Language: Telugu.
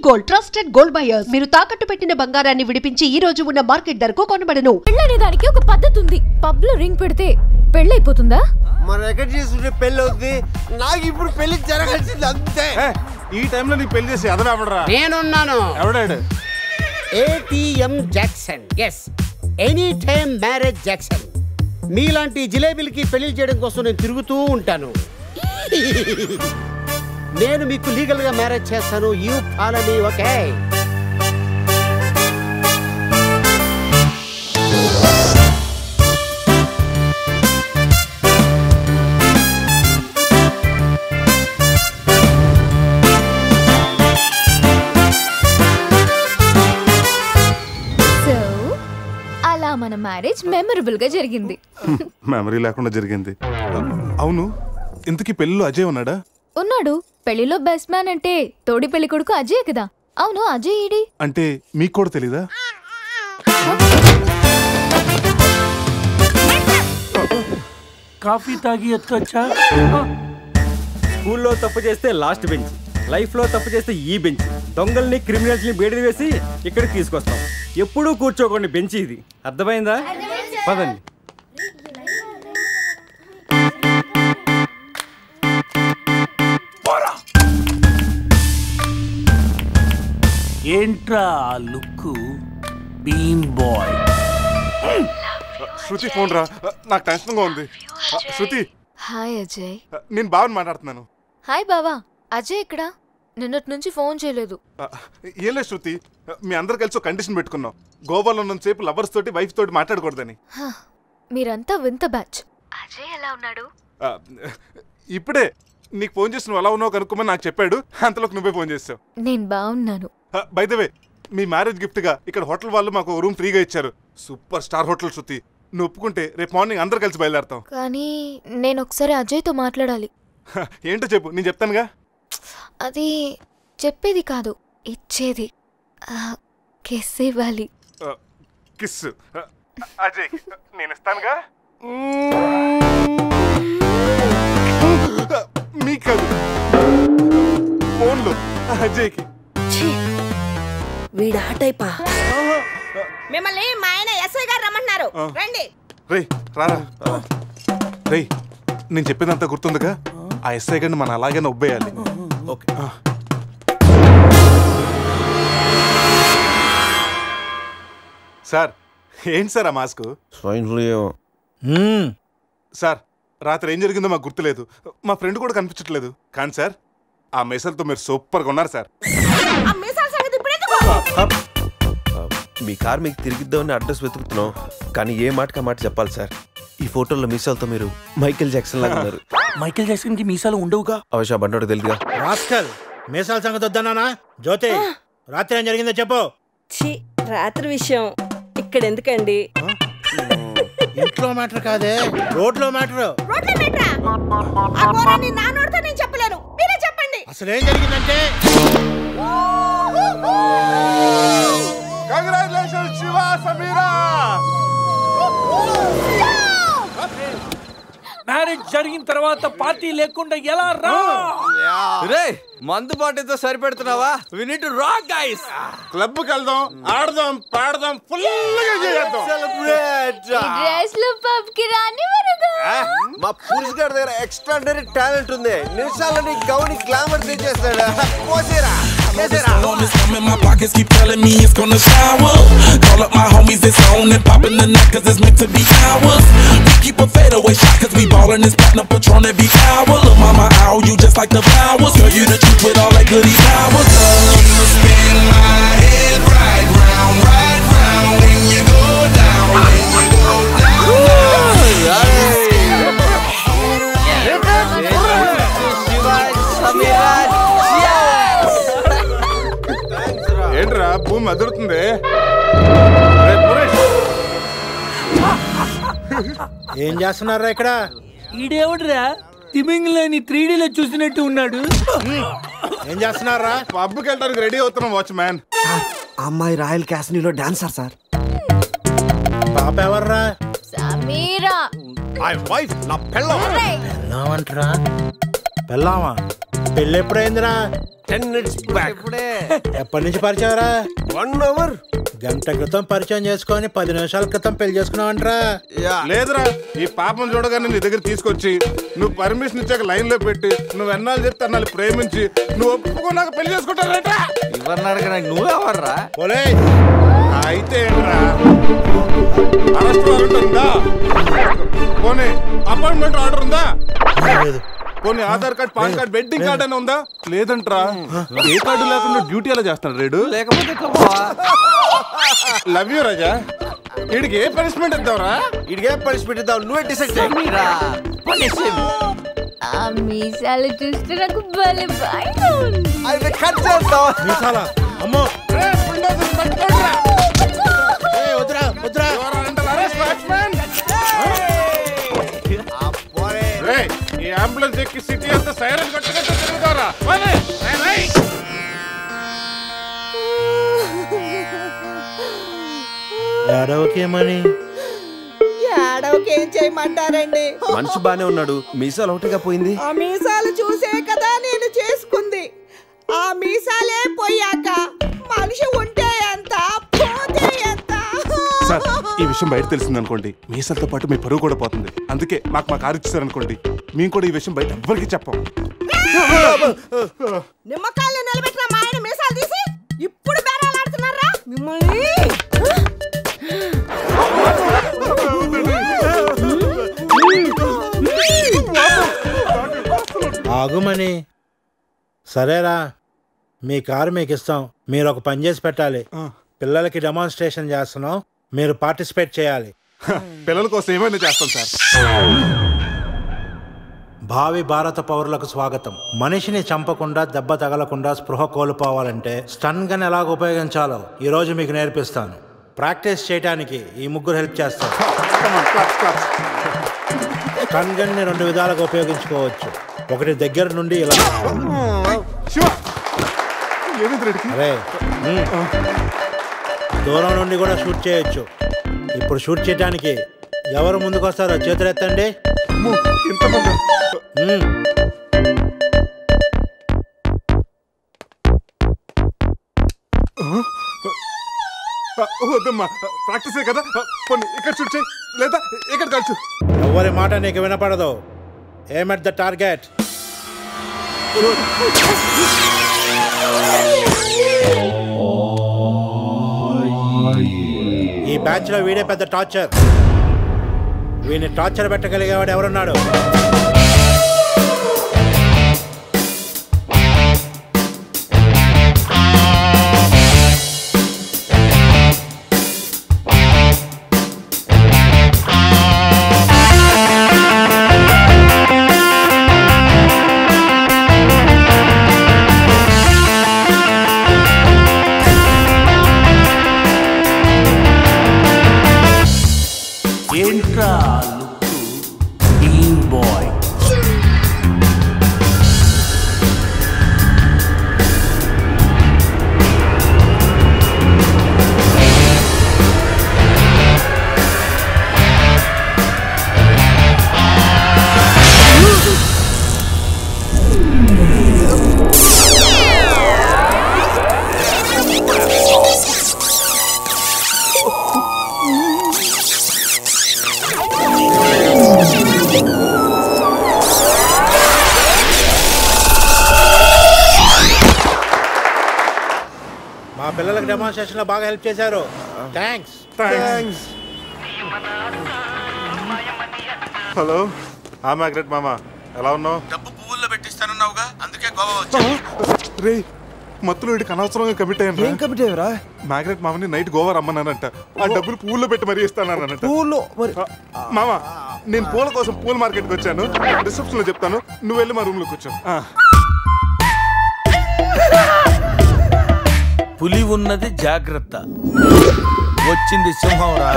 Gold, trusted gold buyers. మీరు తాకట్టు పెట్టిన బంగారాన్ని విడిపించి ఈ రోజు ఉన్న మార్కెట్ ధరకు కొనబడను. పెళ్ళనే దానికి ఒక పద్ధతి ఉంది. పబ్ లో రింగ్ పెడితే పెళ్ళైపోతుందా? మన ఎక్కడ చేసుకుంటే పెళ్లి అవుతుంది. నాకు ఇప్పుడు పెళ్లి జరగాల్సింది అంతే. ఈ టైంలో నీకు పెళ్లి చేసి ఎదరాబడరా? నేనున్నాను. ఎవడాడు? ATM Jackson. Yes, any time marriage Jackson. మీలాంటి జిలేబీలకి పెళ్లి చేయడం కోసం నేను తిరుగుతూ ఉంటాను. నేను మీకు లీగల్ గా మ్యారేజ్ చేస్తాను. You follow me, okay? అలా మన మ్యారేజ్ మెమరబుల్ గా జరిగింది. మెమరీ లేకుండా జరిగింది. అవును, ఇంతకీ పెళ్ళిలో అజయ్ ఉన్నాడా? ఉన్నాడు. పెళ్లిలో బెస్ట్ మ్యాన్ అంటే తోడి పెళ్లి కొడుకు అజయ్ కదా. అవును, అజయ్ ఈడి అంటే మీకు కూడా తెలీదా? కాఫీ తాగి ఎత్తొచ్చా? స్కూల్లో తప్పు చేస్తే లాస్ట్ బెంచ్, లైఫ్ లో తప్పు చేస్తే ఈ బెంచ్. దొంగల్ని క్రిమినల్స్ ని బేడి వేసి ఇక్కడికి తీసుకొస్తాం. ఎప్పుడూ కూర్చోకండి బెంచ్ ఇది. అర్థమైందా? పదండి. ఏంట్రా లుక్? బీన్ బాయ్. శృతి ఫోన్ రా, నాకు టెన్షన్ గా ఉంది. శృతి. హాయ్ అజయ్. నేను బావని మాట్లాడుతున్నాను. హాయ్ బావా. అజయ్ ఇక్కడ నిన్నటి నుంచి ఫోన్ చేయలేదు. ఏం లేదు శృతి, మీ అందరు కలిసి ఒక కండిషన్ పెట్టుకున్నాం. గోవాలో ఉన్నంతసేపు లవర్స్ తోటి వైఫ్ తోటి మాట్లాడకూడదని. మీరంతా వింత బ్యాచ్. అజయ్ ఎలా ఉన్నాడు? ఇప్పుడే నీకు ఫోన్ చేసి నువ్వు ఎలా ఉన్నావు కనుక్కోమని నాకు చెప్పాడు. అంతలోకి నువ్వే ఫోన్ చేసావు. నేను బాగున్నాను. By the way, me marriage gift గా ఇక్కడ హోటల్ వాళ్ళు మాకు రూమ్ ఫ్రీగా ఇచ్చారు. సూపర్ స్టార్ హోటల్ శృతి. నువ్వు ఒప్పుకుంటే రేపు మార్నింగ్ అందరు కలిసి బయలుదేరతాం. కానీ నేను ఒకసారి అజయ్తో మాట్లాడాలి. ఏంటో చెప్పు, నేను చెప్తానుగా. అది చెప్పేది కాదు, ఇచ్చేది. కిస్ ఇవ్వాలి. కిస్? అజయ్ నేను ఇస్తానుగా. మీకు కాదు, ఫోన్లో అజయ్కి. వీడా టైపా? మిమ్మల్ని మా ఆయన ఎస్ఐ గారు రమ్మన్నారు, రండి. రే రారా. రే, నేను చెప్పేదంతా గుర్తుందిగా? ఆ ఎస్ఐ గారిని మనం అలాగే నొబ్బేయాలి. ఓకే. సార్, ఏంటి సార్ ఆ మాస్క్? Swine flu. సార్, రాత్రి ఏం జరిగిందో మాకు గుర్తులేదు. మా ఫ్రెండ్ కూడా కనిపించట్లేదు. కానీ సార్, ఆ మెసల్తో మీరు సూపర్గా ఉన్నారు సార్. మీ కార్ మీకు తిరిగిద్దామని అడ్రస్ వెతుకుతున్నాం, కానీ ఏ మాటకా మాట చెప్పాలి సార్. ఈ ఫోటోలో మీసాలతో మీరు మైకేల్ జాక్సన్ లాగా ఉన్నారు. మైకేల్ జాక్సన్ కి మీసాలు ఉండవుగా? అవశ్య బండోడు తెలుగుగా. రాస్కల్, మీసాల సంగతి వద్దన్నానా? జ్యోతి, రాత్రి ఏం జరిగిందో చెప్పు. రాత్రి విషయం ఇక్కడ ఎందుకండి? ఇంట్లో మ్యాటర్ కాదే, రోడ్లో మ్యాటర్. నేను చెప్పలేను, మీరే చెప్పండి. అసలు ఏం జరిగిందంటే, కంగ్రాచులేషన్స్ శివ, సమీరా. మ్యారేజ్ జరిగిన తర్వాత పార్టీ లేకుండా ఎలా రా? రే, మందు బాటితో సరిపెడుతున్నావా? We need to rock guys. Club కి వెళ్దాం, ఆడదాం, పాడదాం, ఫుల్ గా చేద్దాం. సెలబ్రేట్. డ్రెస్ లో పబ్ కి రాని వరగా మా పురుష్ గారి దగ్గర ఎక్స్ట్రాడనరీ టాలెంట్ ఉంది. నిమిషాలని Gouni glamour తెచ్చేస్తాడు. పోసేరా. My pockets keep telling me it's gonna shower. Call up my homies, it's on and popping the night cause it's meant to be ours. We keep a fadeaway shot cause we ballin' this platinum Patron every hour. Look mama, ow, you just like the flowers. Girl, you the truth with all that goody powers. You spin my head right round when you go down, when you go down. ఏంట్రా భూమి అదురుతుంది? ఏం చేస్తున్నారా ఇక్కడ? ఈడేవడరా తిమింగ్లని 3Dలో చూసినట్టు ఉన్నాడు. ఏం చేస్తున్నారా? పబ్కి వెళ్ళడానికి రెడీ అవుతున్నాం వాచ్ మ్యాన్. అమ్మాయి రాయల్ క్యాసినోలో డాన్సర్ సార్. పాప ఎవర్రా? సమీరా. నా పెళ్ళామంటరా? పెళ్ళామా? పెళ్ళి ఎప్పుడైందిరా? 10 minutes back. ఎప్పటి నుంచి పరిచయరా? 1 hour. గంట క్రితం పరిచయం చేసుకొని 10 నిమిషాల క్రితం పెళ్లి చేసుకున్నావంటరా? లేదురా, ఈ పాపం చూడగానే నీ దగ్గర తీసుకొచ్చి నువ్వు పర్మిషన్ ఇచ్చాక లైన్ లో పెట్టి నువ్వు ఎన్నాళ్ళు చెప్తే అన్నాళ్ళు ప్రేమించి నువ్వు ఒప్పుకున్నాక పెళ్లి చేసుకుంటారట. ఎవరిని అడగనా నువ్వెవర్రా? పోలే అయితే అరెస్ట్ వారెంట్ ఉందా? పోనీ అపాయింట్మెంట్ ఆర్డర్ ఉందా? పోనీ Aadhaar card, pan card, wedding card అని ఉందా? లేదంట్రా. ఏ కార్డు లేకుండా డ్యూటీ ఎలా చేస్తాడు రేడు? లేకపోతే లవ్ యూ రాజా. వీడికి ఏ పనిష్మెంట్ ఇద్దాంరా? వీడికి ఏ పనిష్మెంట్ ఇద్దాం? నువ్వే డిసైడ్ చేయి. ఆ మీసాలు చూస్తే నాకు భలే భయం ఉంది. అయితే కట్ చేద్దాం. మీసాలా? అమ్మో వద్దురా వద్దురా. ఈ అంబులెన్స్ ఎక్కి సిటీ అంతా సైరన్ కొట్టుకుంటూ తిరుగుతారా? ఏడవకేమని? ఏడవకి ఏం చేయమంటారండి? మనిషి బానే ఉన్నాడు, మీసాలు ఒకటిగా పోయింది. ఆ మీసాలు చూసే కదా నేను చేసుకుంది. ఆ మీసాలే పోయాక మనిషి ఉంటే ఎంత, పోతే ఎంత? సార్, ఈ విషయం బయట తెలిసిందనుకోండి మీసాలతో పాటు మీ పరువు కూడా పోతుంది. అందుకే మా కారు ఇచ్చారనుకోండి మేము కూడా ఈ విషయం బయట ఎవ్వరికి చెప్పాం. నిమ్మకాయలు నిలబెట్టిన మా ఆయన మీసాలు తీసి ఇప్పుడు బేరాలు ఆడుతున్నారా మిమ్మల్ని? ఆగుమని. సరేరా, మీ కారు మీకు ఇస్తాం. మీరు ఒక పని చేసి పెట్టాలి. పిల్లలకి డెమాన్స్ట్రేషన్ చేస్తున్నాం, మీరు పార్టిసిపేట్ చేయాలి. పిల్లల కోసం ఏమైనా చేస్తాం సార్. భావి భారత పౌరులకు స్వాగతం. మనిషిని చంపకుండా, దెబ్బ తగలకుండా స్పృహ కోల్పోవాలంటే స్టన్ గన్ ఎలాగ ఉపయోగించాలో ఈరోజు మీకు నేర్పిస్తాను. ప్రాక్టీస్ చేయడానికి ఈ ముగ్గురు హెల్ప్ చేస్తారు. స్టన్ గన్ ని 2 విధాలుగా ఉపయోగించుకోవచ్చు. ఒకటి దగ్గర నుండి ఇలా, అరే దూరం నుండి కూడా షూట్ చేయొచ్చు. ఇప్పుడు షూట్ చేయడానికి ఎవరు ముందుకు వస్తారో చేతులు ఎత్తండి. వద్దమ్మా, ప్రాక్టీసే కదా. పోనీ ఇక్కడ షూట్ చేయి, లేదా ఇక్కడ కాల్చు. ఎవరి మాట నీకు వినపడదు. ఏమ్ ఎట్ ద టార్గెట్. ఈ బ్యాచ్ లో వీడే పెద్ద టార్చర్. వీడిని టార్చర్ పెట్టగలిగేవాడు ఎవరున్నాడు? మా పిల్లలకు డెమాన్స్ట్రేషన్ లో బాగా హెల్ప్ చేశారు. థ్యాంక్స్. హలో, మ్యాగ్రెట్ మామ, ఎలా ఉన్నావు? డబ్బు పువ్వుల్లో పెట్టిస్తానన్నావుగా, అందుకే గోవా వచ్చాను. రే, మత్తులో వీడికి అనవసరంగా కమిట్ అయ్యాను. ఏం కమిట్ అయ్యారా? మ్యాగ్రెట్ మామని నైట్ గోవా రమ్మన్నానంట. ఆ డబ్బులు పువ్వుల్లో పెట్టి మరీ ఇస్తానంట. పువ్వుల్లో మామ, నేను పూల కోసం పూల మార్కెట్కి వచ్చాను. రిసెప్షన్ లో చెప్తాను, నువ్వు వెళ్ళి మా రూమ్ లో కూర్చో. పులి ఉన్నది జాగ్రత్త, వచ్చింది సింహం రా.